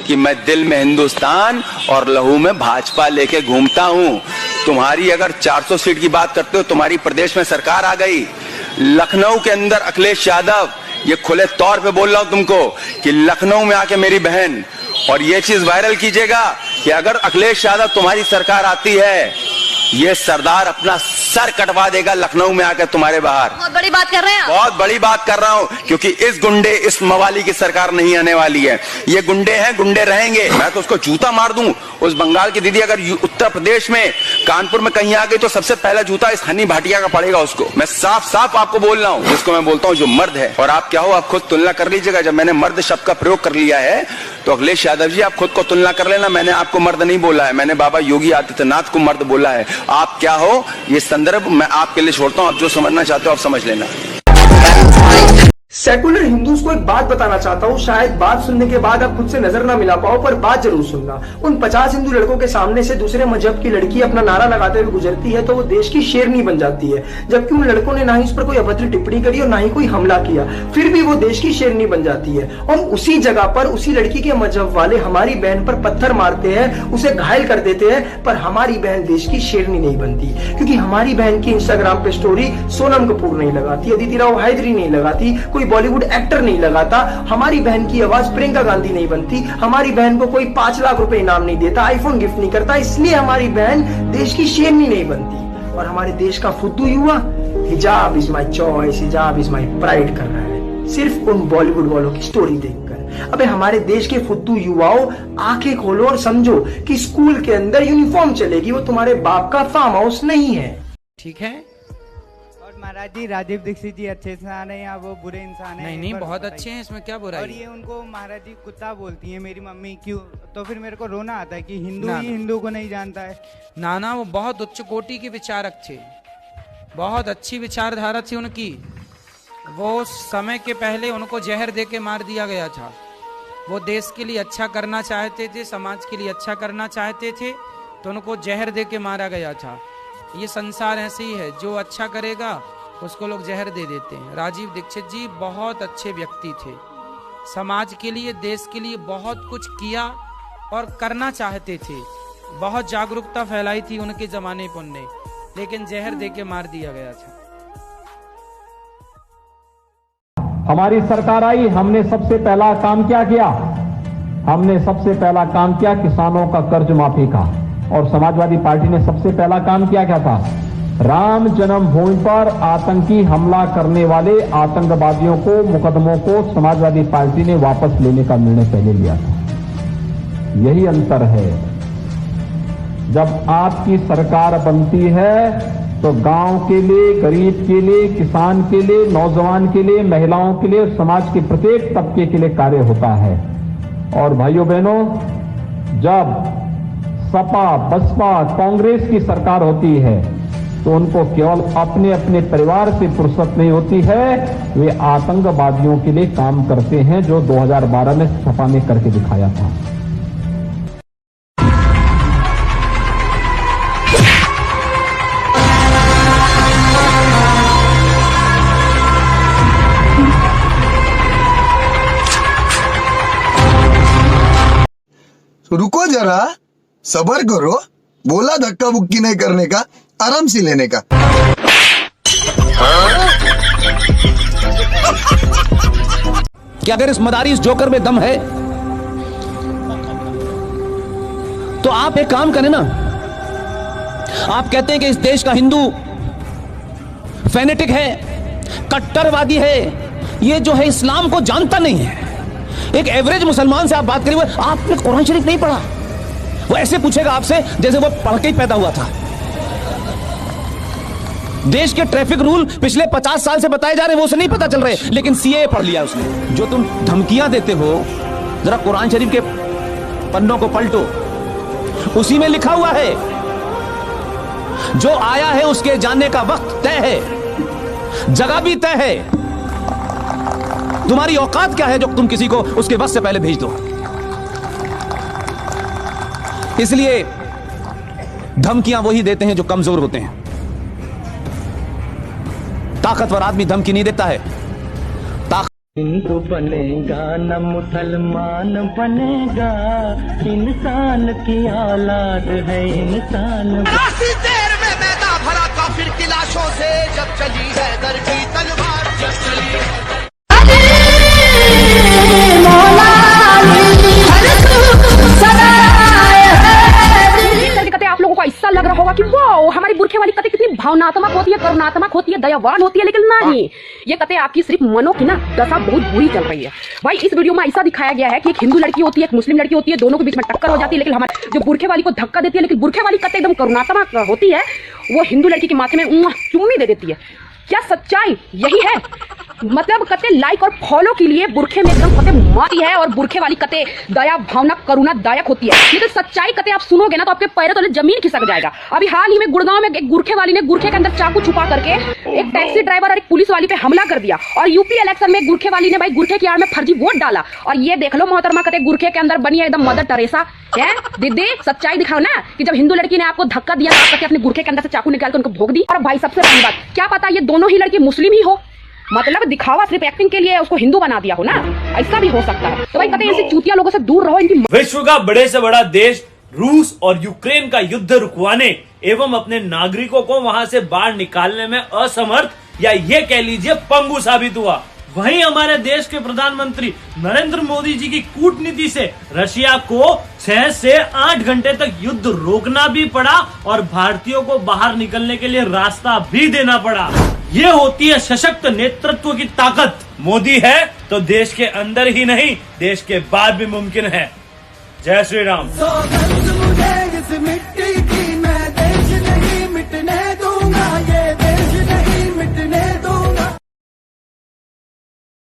कि मैं दिल में हिंदुस्तान और लहू में भाजपा लेके घूमता हूं। तुम्हारी अगर 400 सीट की बात करते हो, तुम्हारी प्रदेश में सरकार आ गई, लखनऊ के अंदर अखिलेश यादव, ये खुले तौर पे बोल रहा हूं तुमको कि लखनऊ में आके मेरी बहन, और ये चीज वायरल कीजिएगा कि अगर अखिलेश यादव तुम्हारी सरकार आती है, ये सरदार अपना सर कटवा देगा लखनऊ में आकर तुम्हारे बाहर। बहुत बड़ी बात कर रहे हैं आप। बहुत बड़ी बात कर रहा हूं, क्योंकि इस गुंडे, इस मवाली की सरकार नहीं आने वाली है। ये गुंडे हैं, गुंडे रहेंगे। मैं तो उसको जूता मार दूं। उस बंगाल की दीदी अगर उत्तर प्रदेश में कानपुर में कहीं आ गई तो सबसे पहला जूता इस हनी भाटिया का पड़ेगा उसको। मैं साफ साफ आपको बोल रहा हूं, जिसको मैं बोलता हूं जो मर्द है। और आप क्या हो, आप खुद तुलना कर लीजिएगा। जब मैंने मर्द शब्द का प्रयोग कर लिया है तो अखिलेश यादव जी आप खुद को तुलना कर लेना। मैंने आपको मर्द नहीं बोला है, मैंने बाबा योगी आदित्यनाथ को मर्द बोला है। आप क्या हो, ये संदर्भ मैं आपके लिए छोड़ता हूं। आप जो समझना चाहते हो आप समझ लेना। सेकुलर हिंदूज को एक बात बताना चाहता हूँ, शायद बात सुनने के बाद आप खुद से नजर ना मिला पाओ, पर बात जरूर सुनना। उन 50 हिंदू लड़कों के सामने से दूसरे मजहब की लड़की अपना नारा लगाते हुए गुजरती है तो वो देश की शेरनी बन जाती है, जबकि उन लड़कों ने ना ही उस पर कोई अभद्र टिप्पणी करी और ना ही कोई हमला किया, फिर भी वो देश की शेरनी बन जाती है। और उसी जगह पर उसी लड़की के मजहब वाले हमारी बहन पर पत्थर मारते हैं, उसे घायल कर देते हैं, पर हमारी बहन देश की शेरनी नहीं बनती, क्योंकि हमारी बहन की इंस्टाग्राम पे स्टोरी सोनम कपूर नहीं लगाती, अदिति राव हैदरी नहीं लगाती, कोई बॉलीवुड एक्टर नहीं लगाता, हमारी बहन की आवाज प्रियंका गांधी नहीं बनती, हमारी बहन को कोई 5 लाख रुपए इनाम नहीं देता, आईफोन गिफ्ट नहीं करता, इसलिए हमारी बहन देश की शेरनी नहीं बनती। और हमारे देश का फुद्दू युवा हिजाब इज माई चॉइस, हिजाब इज माई प्राइड कर रहा है सिर्फ उन बॉलीवुड वालों की स्टोरी देखकर। अबे हमारे देश के फुद्दू युवाओं, आंखें खोलो और समझो कि स्कूल के अंदर यूनिफॉर्म चलेगी, वो तुम्हारे बाप का फार्म हाउस नहीं है। ठीक है। महाराज जी, राजीव दीक्षित जी अच्छे इंसान है या वो बुरे इंसान है? नहीं, बहुत अच्छे हैं, इसमें क्या बुराई। और ये उनको महाराज जी कुत्ता बोलती है मेरी मम्मी, क्यों? तो फिर मेरे को रोना आता है कि हिंदू ही हिंदू को नहीं जानता है। ना, वो बहुत उच्च कोटि के विचारक थे, बहुत अच्छी विचारधारा थी उनकी। वो समय के पहले उनको जहर दे के मार दिया गया था। वो देश के लिए अच्छा करना चाहते थे, समाज के लिए अच्छा करना चाहते थे, तो उनको जहर दे के मारा गया था। ये संसार ऐसे ही है, जो अच्छा करेगा उसको लोग जहर दे देते हैं। राजीव दीक्षित जी बहुत अच्छे व्यक्ति थे, समाज के लिए, देश के लिए बहुत कुछ किया और करना चाहते थे। बहुत जागरूकता फैलाई थी उनके जमाने पर उनने, लेकिन जहर दे के मार दिया गया था। हमारी सरकार आई, हमने सबसे पहला काम क्या किया? हमने सबसे पहला काम किया किसानों का कर्ज माफी का। और समाजवादी पार्टी ने सबसे पहला काम क्या था? राम जन्मभूमि पर आतंकी हमला करने वाले आतंकवादियों को, मुकदमों को समाजवादी पार्टी ने वापस लेने का निर्णय पहले लिया था। यही अंतर है। जब आपकी सरकार बनती है तो गांव के लिए, गरीब के लिए, किसान के लिए, नौजवान के लिए, महिलाओं के लिए, समाज के प्रत्येक तबके के लिए कार्य होता है। और भाइयों बहनों, जब सपा, बसपा, कांग्रेस की सरकार होती है तो उनको केवल अपने अपने परिवार से फुर्सत नहीं होती है, वे आतंकवादियों के लिए काम करते हैं, जो 2012 में सपा ने करके दिखाया था। रुको जरा, सबर करो। बोला धक्का बुक्की नहीं करने का, आराम से लेने का। कि अगर इस मदारी, इस जोकर में दम है तो आप एक काम करें ना। आप कहते हैं कि इस देश का हिंदू फेनेटिक है, कट्टरवादी है, ये जो है इस्लाम को जानता नहीं है। एक एवरेज मुसलमान से आप बात करिए, आपने कुरान शरीफ नहीं पढ़ा, वो ऐसे पूछेगा आपसे जैसे वो पढ़ के ही पैदा हुआ था। देश के ट्रैफिक रूल पिछले 50 साल से बताए जा रहे हैं, वो उसे नहीं पता चल रहे, लेकिन सीए पढ़ लिया उसने। जो तुम धमकियां देते हो, जरा कुरान शरीफ के पन्नों को पलटो, उसी में लिखा हुआ है जो आया है उसके जाने का वक्त तय है, जगह भी तय है। तुम्हारी औकात क्या है जो तुम किसी को उसके वक्त से पहले भेज दो? इसलिए धमकियां वही देते हैं जो कमजोर होते हैं। ताकतवर आदमी धमकी नहीं देता है। हिंदू बनेगा न मुसलमान बनेगा, इंसान की औलाद है इंसान। देर में मैदा भरा काफिर की लाशों से जब चली है दर की तलवार, जब चली है आप लोगों को ऐसा लग रहा होगा कि वाओ हमारी बुरखे वाली कते कितनी भावनात्मक होती है, करुणात्मक होती है, दयावान होती है, लेकिन नहीं, ये कते आपकी सिर्फ मनो की ना दशा बहुत बुरी चल रही है। भाई इस वीडियो में ऐसा दिखाया गया है कि एक हिंदू लड़की होती है, एक मुस्लिम लड़की होती है, दोनों के बीच में टक्कर हो जाती है, लेकिन हमारे जो बुरखे वाली को धक्का देती है, लेकिन बुरखे वाली कते एकदम करुणात्मक होती है, वो हिंदू लड़की के माथे में चुम्मी दे देती है। क्या सच्चाई यही है? मतलब कते लाइक और फॉलो के लिए बुरखे में एकदम कते मारती है और बुरखे वाली कते दया भावना करुणा दायक होती है। ये तो सच्चाई कते आप सुनोगे ना तो आपके पैरों तले जमीन खिसक जाएगा। अभी हाल ही में गुड़गांव में एक बुरखे वाली ने गुरखे के अंदर चाकू छुपा करके एक टैक्सी ड्राइवर और एक पुलिस वाली पे हमला कर दिया। और यूपी इलेक्शन में गुरखे वाली ने भाई गुरखे की आड़ में फर्जी वोट डाला। और ये देख लो मोहतरमा कते गुरखे के अंदर बनी है एकदम मदर टेरेसा है। दीदी सच्चाई दिखाओ ना कि जब हिंदू लड़की ने आपको धक्का दिया तो आप अपने गुरखे के अंदर से चाकू निकाल कर उनको भोग दी। और भाई सबसे बड़ी बात, क्या पता ये दोनों ही लड़की मुस्लिम ही हो, मतलब दिखावा सिर्फ एक्टिंग के लिए उसको हिंदू बना दिया हो ना, ऐसा भी हो सकता है। तो भाई कहते हैं ऐसे चूतिया लोगों से दूर रहो। इनकी विश्व का बड़े से बड़ा देश रूस और यूक्रेन का युद्ध रुकवाने एवं अपने नागरिकों को वहां से बाहर निकालने में असमर्थ या ये कह लीजिए पंगु साबित हुआ। वहीं हमारे देश के प्रधानमंत्री नरेंद्र मोदी जी की कूटनीति से रशिया को 6 से 8 घंटे तक युद्ध रोकना भी पड़ा और भारतीयों को बाहर निकलने के लिए रास्ता भी देना पड़ा। ये होती है सशक्त नेतृत्व की ताकत। मोदी है तो देश के अंदर ही नहीं देश के बाहर भी मुमकिन है। जय श्री राम।